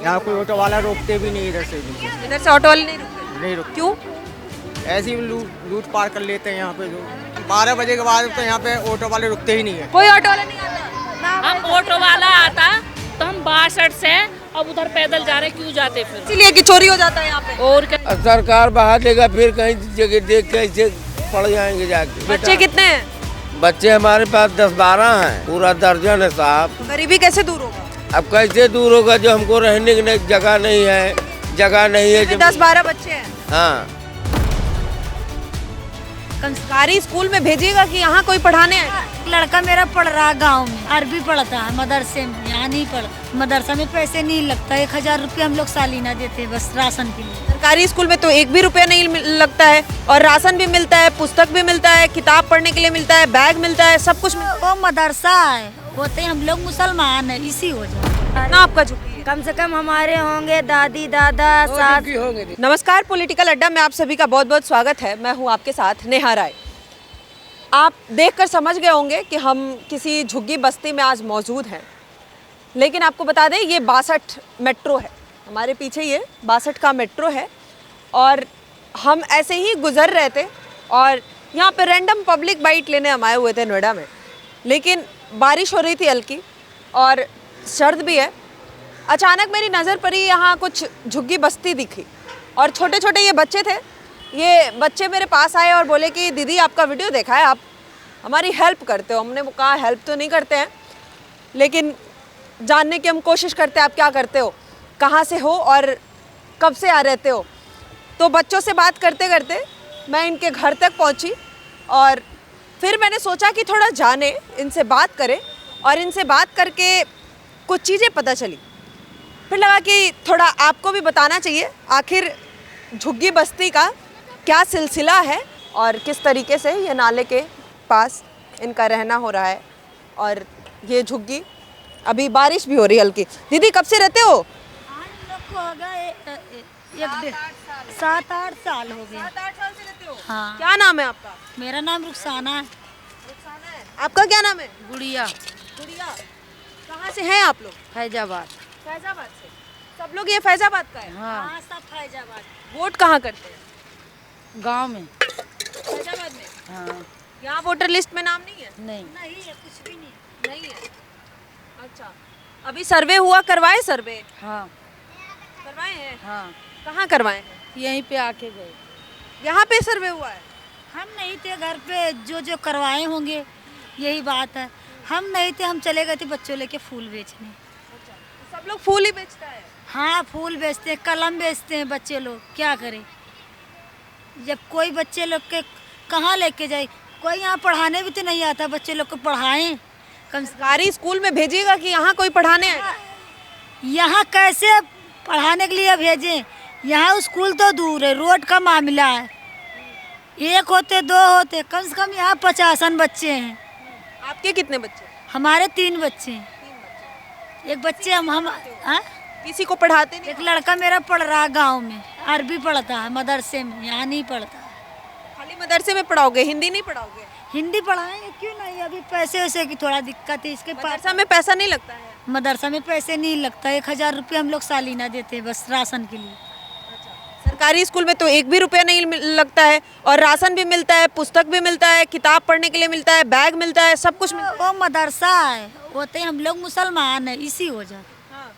यहाँ कोई ऑटो वाला रोकते भी नहीं इधर से भी। इधर से ऑटो वाले नहीं रुकते? नहीं रुकते, क्यों? ऐसे ही लूट पार कर लेते हैं यहाँ पे। जो 12 बजे के बाद तो यहाँ पे ऑटो वाले रुकते ही नहीं है। कोई ऑटो वाला नहीं आता? हम ऑटो वाला आता तो हम 62 से अब उधर पैदल जा रहे, क्यों जाते फिर? इसीलिए कि चोरी हो जाता है यहाँ पे। और क्या? सरकार बाहर देगा, फिर कहीं जगह देख के ऐसे पड़ जाएंगे जाके। बच्चे कितने हैं? बच्चे हमारे पास 10-12 हैं, पूरा दर्जन है साहब। गरीबी कैसे दूर होगा? अब कैसे दूर होगा, जो हमको रहने की जगह नहीं है, जगह नहीं है। 10-12 बच्चे हैं। हाँ, सरकारी स्कूल में भेजिएगा कि यहाँ कोई पढ़ाने आए? लड़का मेरा पढ़ रहा है गांव में, अरबी पढ़ता है मदरसे में, यहाँ नहीं पढ़ता। मदरसा में पैसे नहीं लगता, 1000 रुपये हम लोग सालीना देते हैं बस राशन के लिए। सरकारी स्कूल में तो 1 भी रुपया नहीं लगता है और राशन भी मिलता है, पुस्तक भी मिलता है, किताब पढ़ने के लिए मिलता है, बैग मिलता है, सब कुछ मिलता है। वो मदरसा है, होते हम लोग मुसलमान है, इसी हो जाए ना आपका झुकी है। कम से कम हमारे होंगे दादी दादा सास। नमस्कार, पॉलिटिकल अड्डा में आप सभी का बहुत बहुत स्वागत है। मैं हूँ आपके साथ नेहा राय। आप देखकर समझ गए होंगे कि हम किसी झुग्गी बस्ती में आज मौजूद हैं, लेकिन आपको बता दें ये 62 मेट्रो है। हमारे पीछे ये 62 का मेट्रो है और हम ऐसे ही गुजर रहे थे और यहाँ पे रैंडम पब्लिक बाइट लेने हम आए हुए थे नोएडा में, लेकिन बारिश हो रही थी हल्की और सर्द भी है। अचानक मेरी नज़र पड़ी, यहाँ कुछ झुग्गी बस्ती दिखी और छोटे छोटे ये बच्चे थे। ये बच्चे मेरे पास आए और बोले कि दीदी आपका वीडियो देखा है, आप हमारी हेल्प करते हो। हमने कहा हेल्प तो नहीं करते हैं, लेकिन जानने की हम कोशिश करते हैं आप क्या करते हो, कहाँ से हो और कब से आ रहते हो। तो बच्चों से बात करते करते मैं इनके घर तक पहुँची और फिर मैंने सोचा कि थोड़ा जाने, इनसे बात करें, और इनसे बात करके कुछ चीज़ें पता चली। फिर लगा कि थोड़ा आपको भी बताना चाहिए आखिर झुग्गी बस्ती का क्या सिलसिला है और किस तरीके से ये नाले के पास इनका रहना हो रहा है। और ये झुग्गी, अभी बारिश भी हो रही है हल्की। दीदी कब से रहते हो? हम लोग को हो गए 7-8 साल हो गए। 7-8 साल से रहते हो? हाँ। क्या नाम है आपका? मेरा नाम रुखसाना है। रुखसाना है। आपका क्या नाम है? गुड़िया। गुड़िया। कहाँ से हैं आप लोग? फैजाबाद। फैजाबाद से। सब लोग ये फैजाबाद का है? हाँ सब फैजाबाद। वोट कहाँ करते हैं? गांव में। फैजाबाद में? हाँ। यहाँ वोटर लिस्ट में नाम नहीं है? नहीं है, कुछ भी नहीं। नहीं है। अच्छा, अभी सर्वे हुआ, करवाए सर्वे? हाँ करवाए हैं? हाँ, कहाँ करवाए हैं? यहीं पे आके गए। यहाँ पे सर्वे हुआ है? हम नहीं थे घर पे, जो करवाए होंगे यही बात है। हम नहीं थे, हम चले गए थे बच्चों लेके फूल बेचने। सब लोग फूल ही बेचता है? हाँ फूल बेचते हैं, कलम बेचते हैं बच्चे लोग, क्या करें। जब कोई बच्चे लोग के कहाँ लेके जाए, कोई यहाँ पढ़ाने भी तो नहीं आता, बच्चे लोग को पढ़ाएं कम से सरकारी स्कूल में भेजिएगा कि यहाँ कोई पढ़ाने आए? यहाँ कैसे पढ़ाने के लिए भेजें, यहाँ स्कूल तो दूर है, रोड का मामला है, 1 होते 2 होते, कम से कम यहाँ 50 बच्चे हैं। आपके कितने बच्चे? हमारे 3 बच्चे हैं। एक बच्चे हम हाँ? किसी को पढ़ाते नहीं? एक लड़का मेरा पढ़ रहा है गांव में, अरबी पढ़ता है मदरसे में, यहाँ नहीं पढ़ता। खाली मदरसे में पढ़ाओगे, हिंदी नहीं पढ़ाओगे? हिंदी पढ़ाएंगे, क्यों नहीं, अभी पैसे वैसे की थोड़ा दिक्कत है इसके पास। मदरसा में पैसा नहीं लगता है? मदरसा में पैसे नहीं लगता, 1000 रुपये हम लोग सालीना देते हैं बस राशन के लिए। सरकारी स्कूल में तो 1 भी रुपया नहीं लगता है और राशन भी मिलता है, पुस्तक भी मिलता है, किताब पढ़ने के लिए मिलता है, बैग मिलता है, सब कुछ मिलता है। वो मदरसा है, होते हम लोग मुसलमान है, इसी हो जाए। हाँ।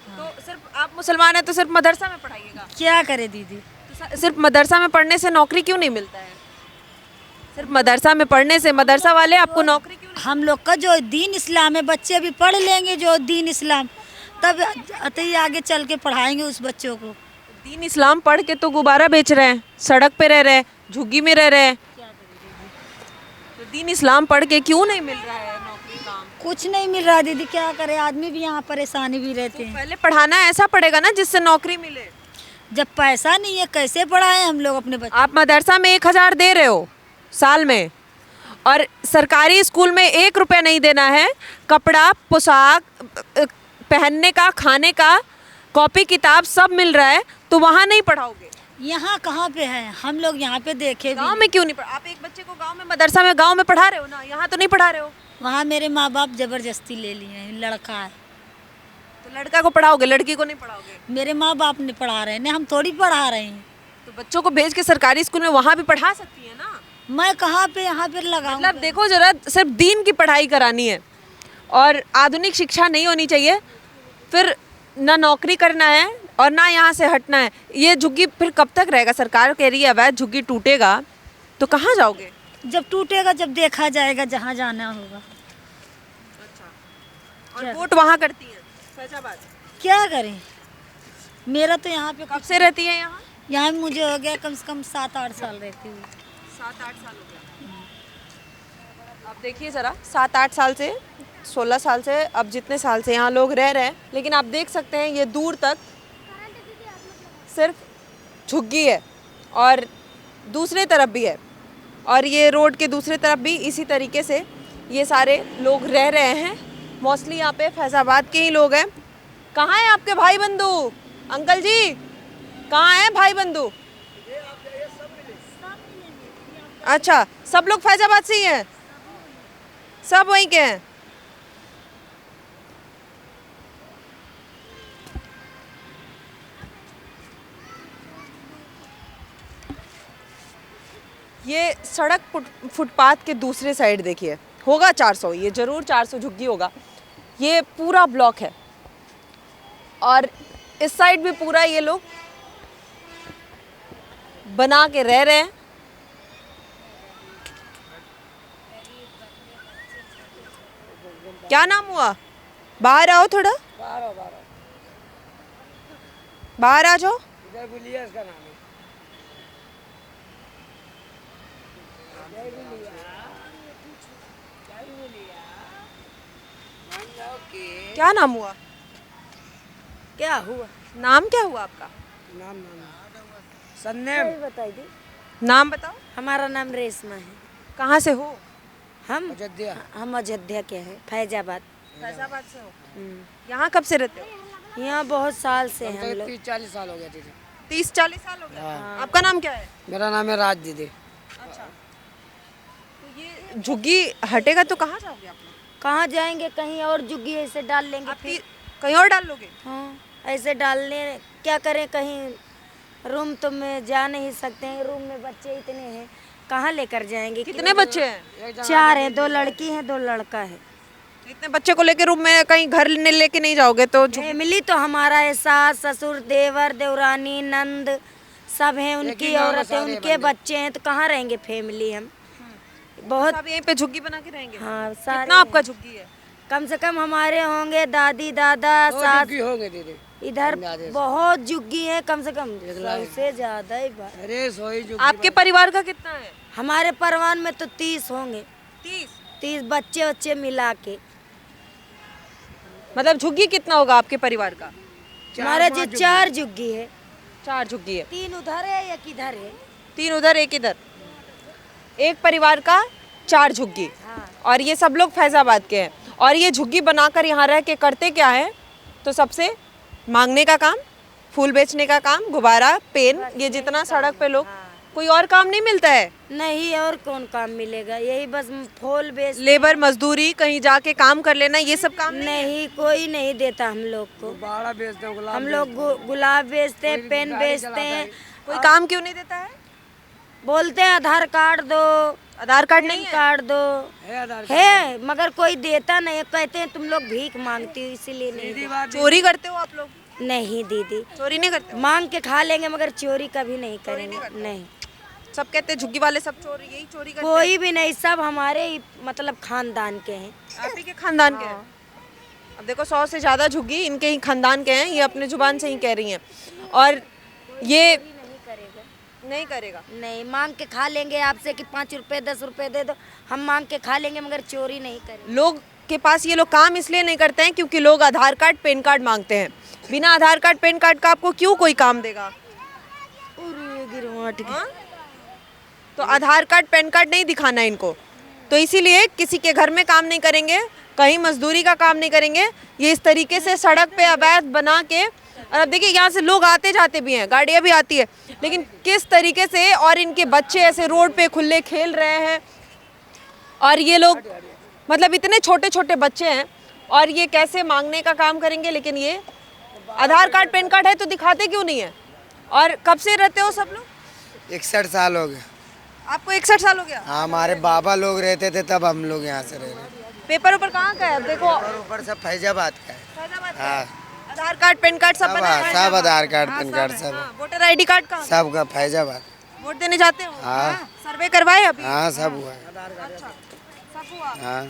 तो सिर्फ आप मुसलमान हैं तो सिर्फ मदरसा में पढ़ाइएगा? क्या करे दीदी। तो सिर्फ मदरसा में पढ़ने से नौकरी क्यों नहीं मिलता है? सिर्फ मदरसा में पढ़ने से मदरसा वाले आपको नौकरी क्यों नहीं? हम लोग का जो दीन इस्लाम है, बच्चे भी पढ़ लेंगे जो दीन इस्लाम, तब ही आगे चल के पढ़ाएंगे उस बच्चों को। दीन इस्लाम पढ़ के तो गुब्बारा बेच रहे हैं, सड़क पे रह रहे हैं, झुग्गी में रह रहे हैं। तो दीन इस्लाम पढ़ के क्यों नहीं मिल रहा है नौकरी, काम? कुछ नहीं मिल रहा दीदी, क्या करे, आदमी भी यहाँ परेशानी भी रहते हैं। पहले पढ़ाना ऐसा पड़ेगा ना जिससे नौकरी मिले। जब पैसा नहीं है कैसे पढ़ाएं हम लोग अपने बच्चे। आप मदरसा में 1000 दे रहे हो साल में और सरकारी स्कूल में 1 रुपया नहीं देना है, कपड़ा पोशाक पहनने का, खाने का, कॉपी किताब सब मिल रहा है, तो वहाँ नहीं पढ़ाओगे? यहाँ कहाँ पे है, हम लोग यहाँ पे देखे भी। गाँव में क्यों नहीं पढ़ा? आप एक बच्चे को गाँव में मदरसा में गाँव में पढ़ा रहे हो ना, यहाँ तो नहीं पढ़ा रहे हो? वहाँ मेरे माँ बाप जबरदस्ती ले लिए हैं, लड़का है। तो लड़का को पढ़ाओगे, लड़की को नहीं पढ़ाओगे? मेरे माँ बाप ने पढ़ा रहे हैं, हम थोड़ी पढ़ा रहे हैं। तो बच्चों को भेज के सरकारी स्कूल में वहाँ भी पढ़ा सकती है ना। मैं कहाँ पे यहाँ पे लगाऊं? मतलब देखो जरा, सिर्फ दीन की पढ़ाई करानी है और आधुनिक शिक्षा नहीं होनी चाहिए, फिर ना नौकरी करना है और ना यहाँ से हटना है। ये झुग्गी फिर कब तक रहेगा? सरकार कह रही है अवैध झुग्गी टूटेगा तो कहाँ जाओगे? जब टूटेगा, जब देखा जाएगा, जहाँ जाना होगा। और वोट वहाँ करती हैं फैजाबाद? क्या करें, मेरा तो यहाँ पे कब से रहती है यहाँ? यहाँ मुझे हो गया कम से कम 7-8 साल रहती हुई। 7-8 साल हो गया। अब देखिए ज़रा, 7-8 साल से, 16 साल से, अब जितने साल से यहाँ लोग रह रहे हैं, लेकिन आप देख सकते हैं ये दूर तक सिर्फ झुग्गी है और दूसरे तरफ भी है, और ये रोड के दूसरे तरफ भी इसी तरीके से ये सारे लोग रह रहे हैं। मोस्टली यहाँ पे फैजाबाद के ही लोग हैं। कहाँ हैं आपके भाई बंधु? अंकल जी कहाँ हैं भाई बंधु? अच्छा, सब लोग फैजाबाद से ही हैं, सब वहीं के हैं। ये सड़क फुटपाथ के दूसरे साइड देखिए, होगा 400, ये जरूर 400 झुग्गी होगा। ये पूरा ब्लॉक है और इस साइड भी पूरा ये लोग बना के रह रहे हैं। क्या नाम हुआ? बाहर आओ थोड़ा, बाहर आ जाओ। इसका नाम है। क्या नाम हुआ? क्या हुआ? नाम क्या हुआ आपका? नाम सन्नेम। बताई दी। नाम बताओ। हमारा नाम रेशमा है। कहाँ से हो? हम अयोध्या। हम अयोध्या के हैं, फैजाबाद। फैजाबाद से हो? यहाँ कब से रहते हो? यहाँ बहुत साल से हैं हम लोग। 30-40 साल हो गए दीदी। 30-40 साल हो गए। आपका नाम क्या है? मेरा नाम है राज दीदी। अच्छा, तो ये झुग्गी हटेगा तो कहाँ जाओगे आप लोग? कहाँ जाएंगे? कहीं और जुग्गी ऐसे डाल लेंगे आपकी फिर। कहीं और डाल लोगे? हाँ, ऐसे डालने क्या करें? कहीं रूम तो में जा नहीं सकते हैं, रूम में बच्चे इतने हैं, कहाँ लेकर जाएंगे? कितने बच्चे हैं? 4 हैं, 2 लड़की हैं, 2 लड़का है। इतने बच्चे को लेके रूम में कहीं घर लेके नहीं जाओगे तो फैमिली तो हमारा है, सास ससुर देवर देवरानी नंद सब हैं, उनकी औरतें, उनके बच्चे हैं, तो कहाँ रहेंगे फैमिली हम? बहुत। आप यहीं पे झुग्गी बना के रहेंगे? हाँ, कितना सारे आपका झुग्गी है? कम से कम हमारे होंगे दादी दादा सास, होंगे दीदी। इधर बहुत जुग्गी है, कम से कम 100 से ज्यादा ही बात। अरे सोई जो आपके परिवार का कितना है? हमारे परिवार में तो 30 होंगे। 30 बच्चे मिला के। मतलब झुग्गी कितना होगा आपके परिवार का? हमारे जो 4 जुग्गी है। 4 झुग्गी है। 3 उधर है, 1 इधर है। 3 उधर 1 इधर। एक परिवार का 4 झुग्गी। हाँ। और ये सब लोग फैजाबाद के हैं और ये झुग्गी बनाकर यहाँ रह के करते क्या है? तो सबसे मांगने का काम, फूल बेचने का काम, गुब्बारा, पेन, ये जितना सड़क पे लोग, कोई और काम नहीं मिलता है? नहीं, और कौन काम मिलेगा? यही बस फूल बेच, लेबर मजदूरी, कहीं जाके काम कर लेना, ये सब काम नहीं कोई नहीं देता हम लोग को। बाड़ा बेचते हैं, हम लोग गुलाब बेचते हैं, पेन बेचते हैं। कोई काम क्यों नहीं देता है? बोलते हैं आधार कार्ड दो, आधार कार्ड नहीं है? कार्ड दो है है, मगर कोई देता नहीं है। कहते हैं तुम लोग भीख मांगती हो इसीलिए नहीं देते। चोरी करते हो आप लोग? नहीं दीदी, चोरी नहीं करते? मांग के खा लेंगे मगर चोरी कभी नहीं करेंगे। नहीं, सब कहते हैं झुग्गी वाले सब चोरी, यही चोरी करते कोई भी नहीं, सब हमारे ही मतलब खानदान के हैं। हैं। आप ही के खानदान के हैं? अब देखो 100 से ज़्यादा झुग्गी इनके ही खानदान के हैं, ये अपने जुबान से ही कह रही हैं। और ये नहीं करेगा। नहीं, मांग के खा लेंगे आपसे कि 5 रुपए 10 रुपए दे दो, हम मांग के खा लेंगे मगर चोरी नहीं करेंगे। लोग के पास ये लोग काम इसलिए नहीं करते हैं क्योंकि लोग आधार कार्ड पेन कार्ड मांगते हैं। बिना आधार कार्ड पेन कार्ड का आपको क्यों कोई काम देगा? हाँ? तो आधार कार्ड पेन कार्ड नहीं दिखाना इनको, तो इसीलिए किसी के घर में काम नहीं करेंगे, कहीं मजदूरी का काम नहीं करेंगे। ये इस तरीके से सड़क पे अवैध बना के, और अब देखिए यहाँ से लोग आते जाते भी हैं, गाड़ियाँ भी आती है, लेकिन किस तरीके से, और इनके बच्चे ऐसे रोड पे खुले खेल रहे हैं। और ये लोग मतलब इतने छोटे छोटे बच्चे हैं और ये कैसे मांगने का काम करेंगे, लेकिन ये आधार कार्ड पैन कार्ड है तो दिखाते क्यों नहीं है? और कब से रहते हो सब लोग? 61 साल हो गए। आपको 61 साल हो गया? हाँ, हमारे बाबा लोग रहते थे तब हम लोग यहाँ से रह रहे हैं। पेपर ऊपर कहाँ का है? अब देखो और ऊपर सब फैजाबाद का है। फैजाबाद का हाँ, है। आधार कार्ड पैन कार्ड सब बना है? सब आधार कार्ड हाँ, पैन कार्ड है। सब हाँ, वोटर आईडी कार्ड कहाँ? सब का फैजाबाद। वोट देने जाते हो? हाँ। सर्वे करवाए अभी? हाँ, सब हुआ है। अच्छा, सब हुआ। हाँ,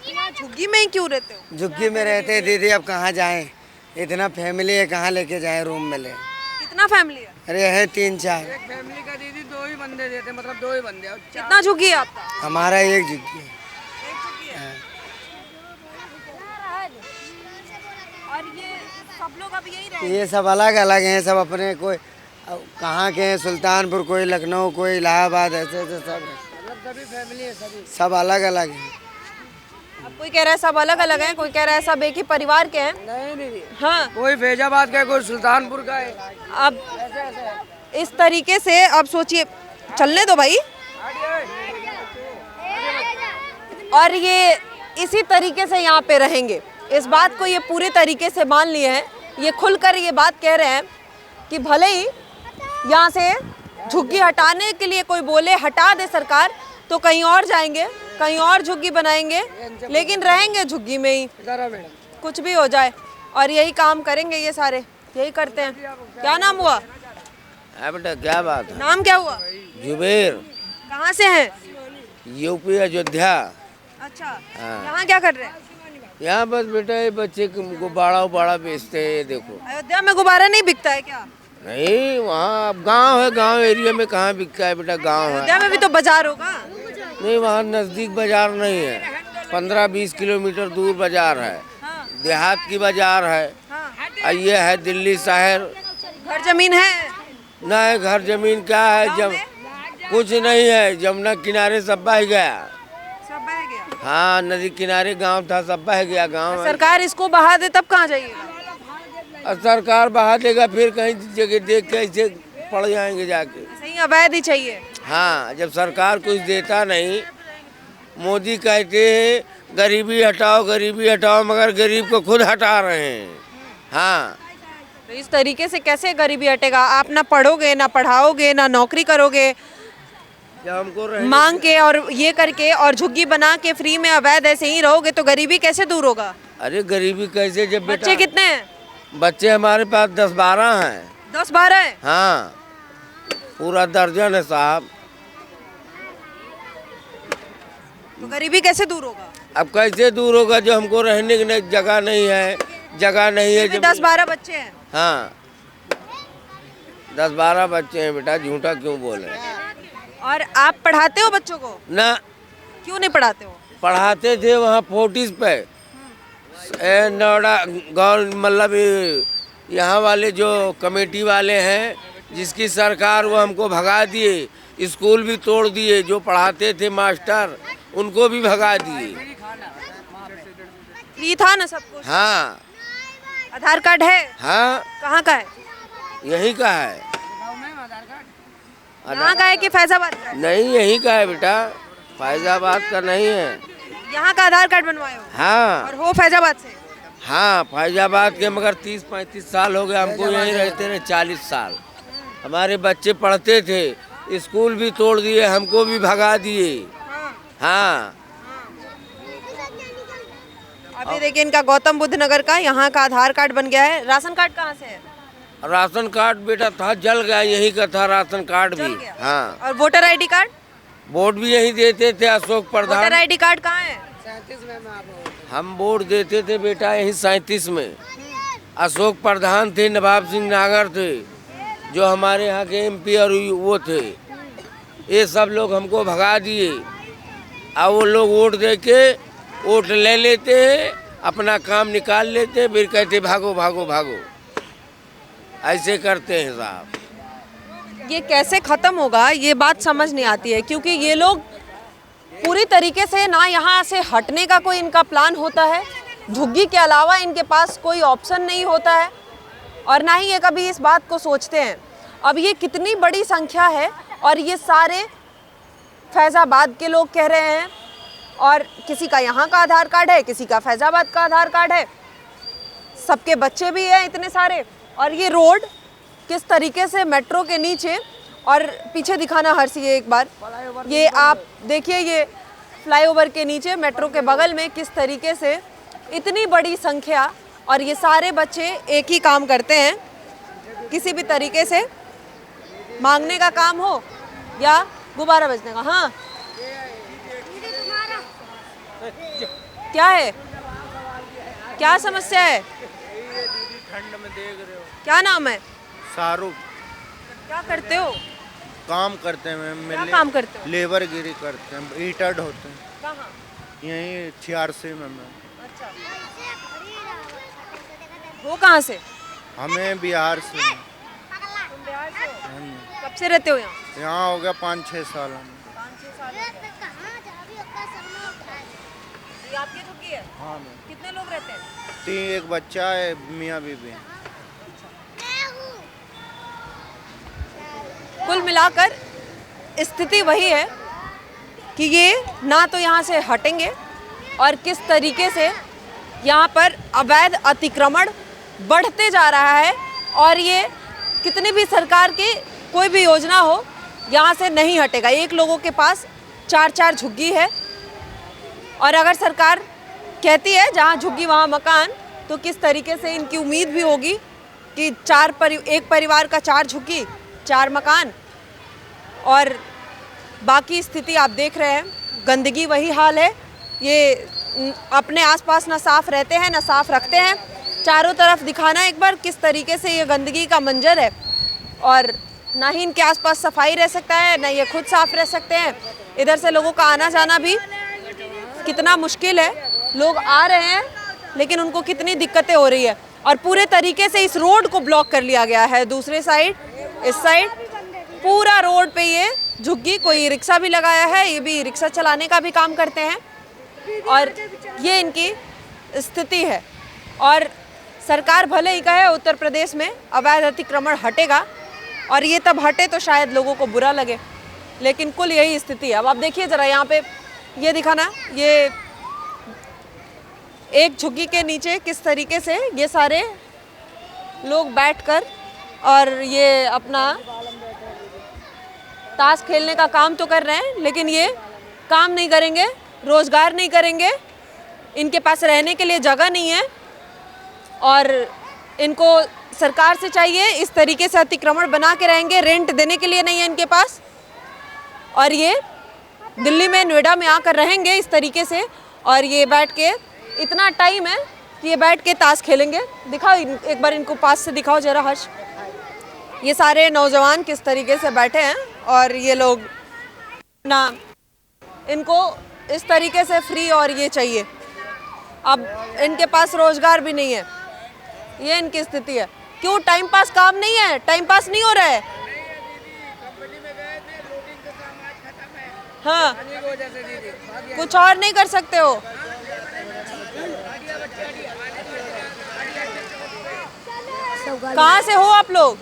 यहाँ झुग्गी में ही क्यों रहते हो? झुग्गी में रहते हैं दीदी, अब कहाँ जाएं? इतना फैमिली है, कहाँ लेके जाएं रूम में ले? कितना फैमिली है? अरे है 3-4। फैमिली का दीदी 2 ही बंदे देते, मतलब 2 ही बंदे। कितना झुग्गी है आपका? हमारा एक झुग्गी है। एक झुग्गी है। और ये सब लोग अब यही रहे? ये सब अलग अलग हैं, सब अपने कोई कहाँ के हैं, सुल्तानपुर, कोई लखनऊ, कोई इलाहाबाद, ऐसे ऐसे सब है। सभी फैमिली है, सभी। सब अलग अलग हैं। अब कोई कह रहा है सब अलग अलग हैं, कोई कह रहा है सब एक ही परिवार के हैं। नहीं नहीं, हाँ, कोई फैजाबाद का है, कोई सुल्तानपुर का है। अब इस तरीके से अब सोचिए, चलने दो भाई। और ये इसी तरीके से यहाँ पे रहेंगे, इस बात को ये पूरे तरीके से मान लिए हैं। ये खुलकर ये बात कह रहे हैं कि भले ही यहाँ से झुग्गी हटाने के लिए कोई बोले हटा दे सरकार, तो कहीं और जाएंगे, कहीं और झुग्गी बनाएंगे, लेकिन रहेंगे झुग्गी में ही, कुछ भी हो जाए। और यही काम करेंगे ये सारे, यही करते हैं। क्या नाम हुआ? बेटा क्या बात है? नाम क्या हुआ? जुबेर, कहाँ से हैं? यूपी अयोध्या। अच्छा, हाँ। यहाँ क्या कर रहे हैं? यहाँ बस बेटा ये बच्चे गुब्बारा उबाड़ा बेचते हैं, ये देखो। अयोध्या में गुब्बारा नहीं बिकता है क्या? नहीं, वहाँ अब गांव है, गांव एरिया में कहाँ बिकता है बेटा, गांव है। अयोध्या में भी तो बाजार होगा। नहीं, वहाँ नज़दीक बाजार नहीं है, 15-20 किलोमीटर दूर बाजार है, हाँ, देहात की बाजार है। हाँ। और ये है दिल्ली शहर। घर जमीन है? ना है घर जमीन, क्या है, गाँव जब में? कुछ नहीं है, जमुना किनारे सब बह गया। सब बह गया। हाँ, नदी किनारे गांव था, सब बह गया गांव। सरकार इसको बहा दे तब कहाँ जाइएगा? और सरकार बहा देगा, फिर कहीं जगह देख के ऐसे पड़ जाएंगे जाके। सही अवैध ही चाहिए। हाँ, जब सरकार कुछ देता नहीं, मोदी कहते हैं गरीबी हटाओ, मगर गरीब को खुद हटा रहे हैं। हाँ, तो इस तरीके से कैसे गरीबी हटेगा? आप ना पढ़ोगे, ना पढ़ाओगे, ना नौकरी करोगे, जब हमको मांग के और ये करके और झुग्गी बना के फ्री में अवैध ऐसे ही रहोगे तो गरीबी कैसे दूर होगा? अरे गरीबी कैसे, जब बेटा बच्चे कितने हैं? बच्चे हमारे पास 10-12 हैं। 10-12 है? हाँ, पूरा दर्जन है साहब। तो गरीबी कैसे दूर होगा? अब कैसे दूर होगा, जो हमको रहने की जगह नहीं है, जब 10-12 बच्चे हैं। हाँ, 10-12 बच्चे हैं बेटा, झूठा क्यों बोले। और आप पढ़ाते हो बच्चों को? ना, क्यों नहीं पढ़ाते हो? पढ़ाते थे वहाँ फोर्टिस पे, नोएडा गाँव, मतलब यहाँ वाले जो कमेटी वाले हैं, जिसकी सरकार, वो हमको भगा दिए। स्कूल भी तोड़ दिए, जो पढ़ाते थे मास्टर उनको भी भगा दिए। फ्री था ना सब कुछ? हाँ। आधार कार्ड है? हाँ, कहाँ का है? यहीं का है। यहाँ का है कि फैजाबाद का है? नहीं, यहीं का है बेटा, फैजाबाद का नहीं है। यहाँ का आधार कार्ड बनवाए हो? हाँ, और हो फैजाबाद से? हाँ, फैजाबाद के, मगर 30-35 साल हो गए हमको यहीं रहते रहे, 40 साल। हमारे बच्चे पढ़ते थे, स्कूल भी तोड़ दिए, हमको भी भगा दिए। हाँ। अभी देखिए इनका गौतम बुद्ध नगर का यहाँ का आधार कार्ड बन गया है। राशन कार्ड कहाँ से है? राशन कार्ड बेटा था, जल गया, यहीं का था राशन कार्ड भी। जल गया? हाँ। और वोटर आईडी कार्ड? वोट भी यहीं देते थे, अशोक वोटर प्रधान। आईडी कार्ड कहाँ है? हम वोट देते थे बेटा यहीं 37 में। अशोक प्रधान थे, नवाब सिंह नागर थे, जो हमारे यहाँ के MP और वो थे। ये सब लोग हमको भगा दिए। अब वो लोग वोट दे के वोट ले लेते हैं, अपना काम निकाल लेते हैं, फिर कहते भागो भागो भागो, ऐसे करते हैं साहब। ये कैसे खत्म होगा ये बात समझ नहीं आती है, क्योंकि ये लोग पूरी तरीके से ना यहाँ से हटने का कोई इनका प्लान होता है, झुग्गी के अलावा इनके पास कोई ऑप्शन नहीं होता है, और ना ही ये कभी इस बात को सोचते हैं। अब ये कितनी बड़ी संख्या है, और ये सारे फैज़ाबाद के लोग कह रहे हैं और किसी का यहाँ का आधार कार्ड है, किसी का फैज़ाबाद का आधार कार्ड है, सबके बच्चे भी हैं इतने सारे। और ये रोड किस तरीके से मेट्रो के नीचे, और पीछे दिखाना हर्ष ये एक बार, ये आप देखिए, ये फ्लाईओवर के नीचे मेट्रो के बगल में किस तरीके से इतनी बड़ी संख्या, और ये सारे बच्चे एक ही काम करते हैं, किसी भी तरीके से मांगने का काम हो या गुब्बारा बेचने का। हाँ, क्या है, क्या समस्या है? ठंड में देख रहे हो। क्या नाम है? शाहरुख। क्या करते हो? काम करते हैं मैम। क्या काम करते हो? लेबर गिरी करते हैं, ईटा ढोते हैं। कहाँ? यहीं 86 में मैम। अच्छा, वो कहाँ से? हमें बिहार से। तुम बिहार से हो? हाँ जी। कब से रहते हो यहाँ? यहाँ हो गया 5-6 साल हमें। 5-6 साल हो गए। ये आपकी झुग्गी है? हाँ मैम। कितने लोग रहते हैं? 3, एक बच्चा है, मियाँ बीबी। कुल मिलाकर स्थिति वही है कि ये ना तो यहाँ से हटेंगे, और किस तरीके से यहाँ पर अवैध अतिक्रमण बढ़ते जा रहा है, और ये कितनी भी सरकार की कोई भी योजना हो यहाँ से नहीं हटेगा। एक लोगों के पास 4-4 झुग्गी है, और अगर सरकार कहती है जहाँ झुग्गी वहाँ मकान, तो किस तरीके से इनकी उम्मीद भी होगी कि एक परिवार का 4 झुग्गी 4 मकान। और बाकी स्थिति आप देख रहे हैं, गंदगी वही हाल है। ये अपने आसपास ना साफ रहते हैं ना साफ रखते हैं। चारों तरफ दिखाना एक बार किस तरीके से ये गंदगी का मंजर है, और ना ही इनके आसपास सफाई रह सकता है, ना ये खुद साफ रह सकते हैं। इधर से लोगों का आना जाना भी कितना मुश्किल है। लोग आ रहे हैं लेकिन उनको कितनी दिक्कतें हो रही है, और पूरे तरीके से इस रोड को ब्लॉक कर लिया गया है। दूसरे साइड, इस साइड पूरा रोड पे ये झुग्गी, कोई रिक्शा भी लगाया है, ये भी रिक्शा चलाने का भी काम करते हैं, और ये इनकी स्थिति है। और सरकार भले ही कहे उत्तर प्रदेश में अवैध अतिक्रमण हटेगा, और ये तब हटे तो शायद लोगों को बुरा लगे, लेकिन कुल यही स्थिति है। अब आप देखिए ज़रा यहाँ पे, ये दिखाना, ये एक झुग्गी के नीचे किस तरीके से ये सारे लोग बैठकर और ये अपना ताश खेलने का काम तो कर रहे हैं, लेकिन ये काम नहीं करेंगे, रोजगार नहीं करेंगे, इनके पास रहने के लिए जगह नहीं है, और इनको सरकार से चाहिए इस तरीके से अतिक्रमण बना के रहेंगे, रेंट देने के लिए नहीं है इनके पास, और ये दिल्ली में, नोएडा में आकर रहेंगे इस तरीके से, और ये बैठ के इतना टाइम है कि ये बैठ के ताश खेलेंगे। दिखाओ एक बार इनको पास से दिखाओ जरा हर्ष, ये सारे नौजवान किस तरीके से बैठे हैं, और ये लोग ना, इनको इस तरीके से फ्री और ये चाहिए। अब इनके पास रोजगार भी नहीं है, ये इनकी स्थिति है। क्यों? टाइम पास काम नहीं है, टाइम पास नहीं हो रहा है। हाँ, कुछ और नहीं कर सकते हो। कहाँ से हो आप लोग?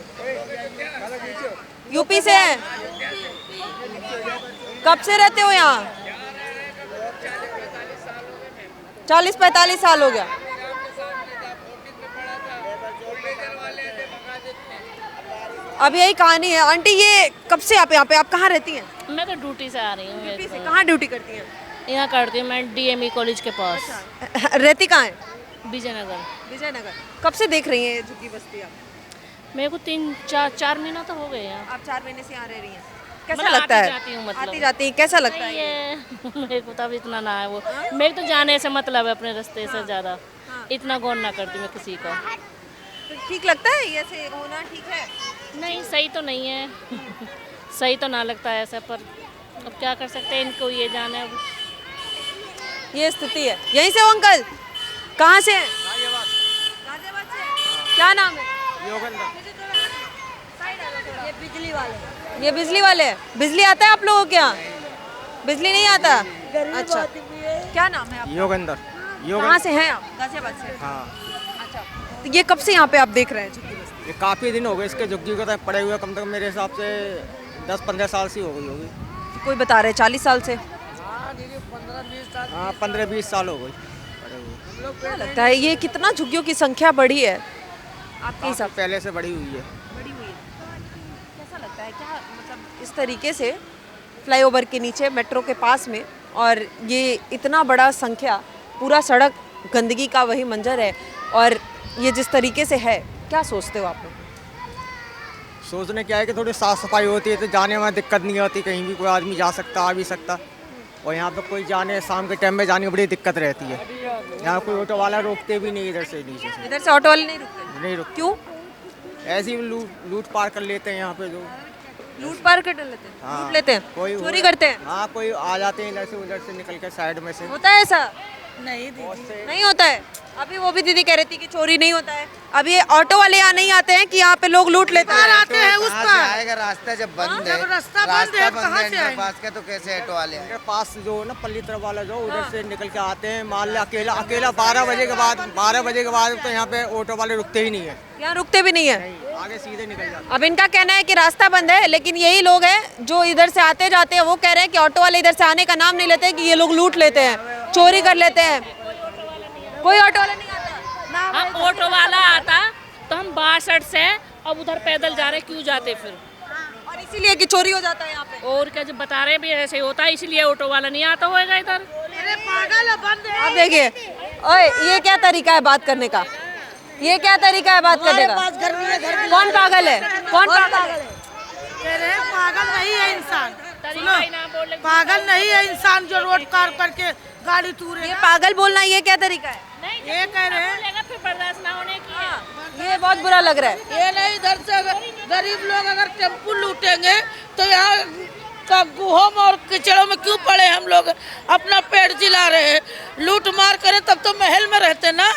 यूपी से हैं? कब से रहते हो यहाँ? 40-45 साल हो गया। अब यही कहानी है। आंटी, ये कब से आप यहाँ पे, आप कहाँ रहती हैं? मैं तो ड्यूटी से आ रही हूँ। यूपी से? कहाँ ड्यूटी करती हैं? यहाँ करती हूँ मैं DME कॉलेज के पास। रहती कहाँ है? विजयनगर। विजयनगर। कब से देख रही हैं ये झुग्गी बस्ती आप? मेरे को 3-4 महीना तो हो गए हैं। आप 4 महीने से यहाँ रह रही हैं। कैसा मतलब लगता है? आती जाती हूँ, मतलब आती जाती हैं, कैसा लगता है? ये मेरे को तब इतना ना है वो, मेरे तो जाने से मतलब है अपने रास्ते से ज़्यादा, इतना गौर ना करती मैं किसी का। तो ठीक लगता है ये ऐसे होना? ठीक है, नहीं सही तो नहीं है सही तो ना लगता है ऐसा, पर अब क्या कर सकते हैं, इनको ये जाने। अब ये स्थिति है। यहीं से हो अंकल? कहाँ से हैं? गाजियाबाद से। क्या नाम है? ये बिजली वाले। ये बिजली वाले हैं? बिजली आता है आप लोगों के यहाँ? बिजली नहीं आता? अच्छा, क्या नाम है आपका? योगेंद्र। कहाँ से हैं आप? गाजियाबाद से। हाँ, अच्छा, तो ये कब से यहाँ पे आप देख रहे हैं झुग्गी बस्ती? ये काफ़ी दिन हो गए इसके झुग्गी को पड़े हुए, कम से कम मेरे हिसाब से 10-15 साल से हो गई होगी। कोई बता रहे 40 साल से। हाँ 15-20 साल हो गए। क्या लगता है ये कितना झुग्गियों की संख्या बढ़ी है आपके हिसाब काफी पहले से बढ़ी हुई है। बड़ी हुई है? कैसा लगता है क्या मतलब इस तरीके से फ्लाईओवर के नीचे मेट्रो के पास में और ये इतना बड़ा संख्या पूरा सड़क गंदगी का वही मंजर है और ये जिस तरीके से है क्या सोचते हो आप लोग? सोचने क्या है कि थोड़ी साफ सफाई होती है तो जाने में दिक्कत नहीं होती, कहीं भी कोई आदमी जा सकता आ भी सकता। और यहाँ पे कोई जाने शाम के टाइम में जाने में बड़ी दिक्कत रहती है। यहाँ कोई ऑटो वाला रोकते भी नहीं इधर से नीचे से, इधर से ऑटो वाले नहीं रुकते? नहीं रुकते। क्यों? ऐसे ही लूट पार कर लेते हैं यहाँ पे जो लूट पार कर लेते हैं? हाँ। लूट लेते हैं? कोई चोरी करते हैं? हाँ कोई आ जाते हैं इधर से उधर से निकल के साइड में से। होता है ऐसा? नहीं दीदी, नहीं होता है। अभी वो भी दीदी कह रही थी कि चोरी नहीं होता है। अभी ये ऑटो वाले यहाँ नहीं आते हैं कि यहाँ पे लोग लूट लेते हैं? आते हैं उस पर आएगा, रास्ता जब बंद है, रास्ता बंद है इनके पास का, तो कैसे ऑटो वाले आएंगे? इनके पास जो ना पल्ली तरफ वाला जो उधर से निकल के आते हैं, मान लिया अकेला 12 बजे के बाद तो यहाँ पे ऑटो वाले रुकते ही नहीं है। यहाँ रुकते भी नहीं है? आगे सीधे निकल जाते हैं। अब इनका कहना है कि रास्ता बंद है, लेकिन यही लोग हैं जो इधर से आते जाते हैं वो कह रहे हैं कि ऑटो वाले इधर से आने का नाम नहीं लेते, कि ये लोग लूट लेते हैं, चोरी कर लेते हैं। कोई ऑटो वाला नहीं आता? हाँ ऑटो वाला आता तो हम 62 से अब उधर पैदल जा रहे, क्यों जाते फिर? और इसीलिए कि चोरी हो जाता है यहाँ पे। और क्या, जब बता रहे भी ऐसे ही होता है, इसलिए ऑटो वाला नहीं आता होएगा इधर। आप देखिए, ओए ये क्या तरीका है बात करने का? ये क्या तरीका है बात करने का? कौन पागल है? कौन पागल है? पागल नहीं है इंसान, तरीका ही ना बोलने का। पागल नहीं है इंसान जो रोड पार करके गाड़ी तूरे। ये पागल बोलना ये क्या तरीका है? ये कह रहे हैं बोलेगा फिर बर्दाश्त ना होने की। ये बहुत बुरा लग रहा है। ये नहीं, इधर से अगर गरीब लोग अगर टेम्पू लूटेंगे तो यहाँ का गुहम और किचड़ों में क्यों पड़े? हम लोग अपना पेट जिला रहे हैं, लूट मार करें तब तो महल में रहते ना,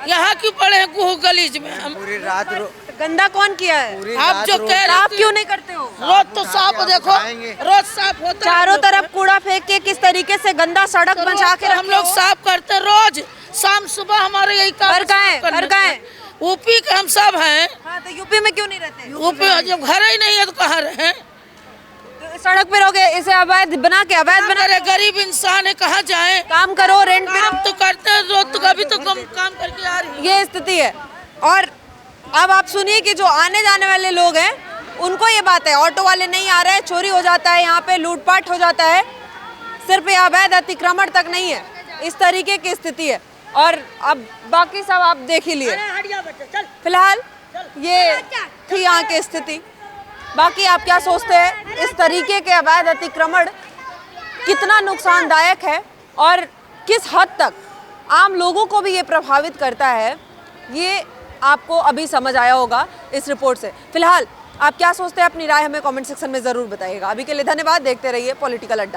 यहाँ क्यों पड़े हैं गुह गलीज में? हम पूरी रात गंदा कौन किया है? आप जो कह रहे आप क्यों नहीं करते हो? रोज तो साफ देखो, रोज साफ होता है। चारों तरफ कूड़ा फेंक के किस तरीके से गंदा सड़क बचा के हम लोग साफ करते हैं रोज शाम सुबह, हमारे यही काम। घर कहाँ है? यूपी के हम सब हैं। हाँ, तो यूपी में क्यों नहीं रहते? यूपी में जब घर ही नहीं है तो कहाँ रहे? तो सड़क पे रहोगे, इसे अवैध बना के गरीब इंसान है, कहाँ जाए? काम करो, रेंट पे काम तो करते हैं रोज, तो कभी तो काम करके आ रही है। ये स्थिति है। और अब आप सुनिए कि जो आने जाने वाले लोग हैं उनको ये बात है, ऑटो वाले नहीं आ रहे हैं, चोरी हो जाता है, यहाँ पे लूटपाट हो जाता है, सिर्फ ये अवैध अतिक्रमण तक नहीं है, इस तरीके की स्थिति है। और अब बाकी सब आप देख ही लिए। फिलहाल ये थी यहाँ की स्थिति। बाकी आप क्या सोचते हैं इस तरीके के अवैध अतिक्रमण कितना नुकसानदायक है और किस हद तक आम लोगों को भी ये प्रभावित करता है, ये आपको अभी समझ आया होगा इस रिपोर्ट से। फिलहाल आप क्या सोचते हैं, अपनी राय हमें कमेंट सेक्शन में ज़रूर बताइएगा। अभी के लिए धन्यवाद, देखते रहिए पॉलिटिकल अड्डा।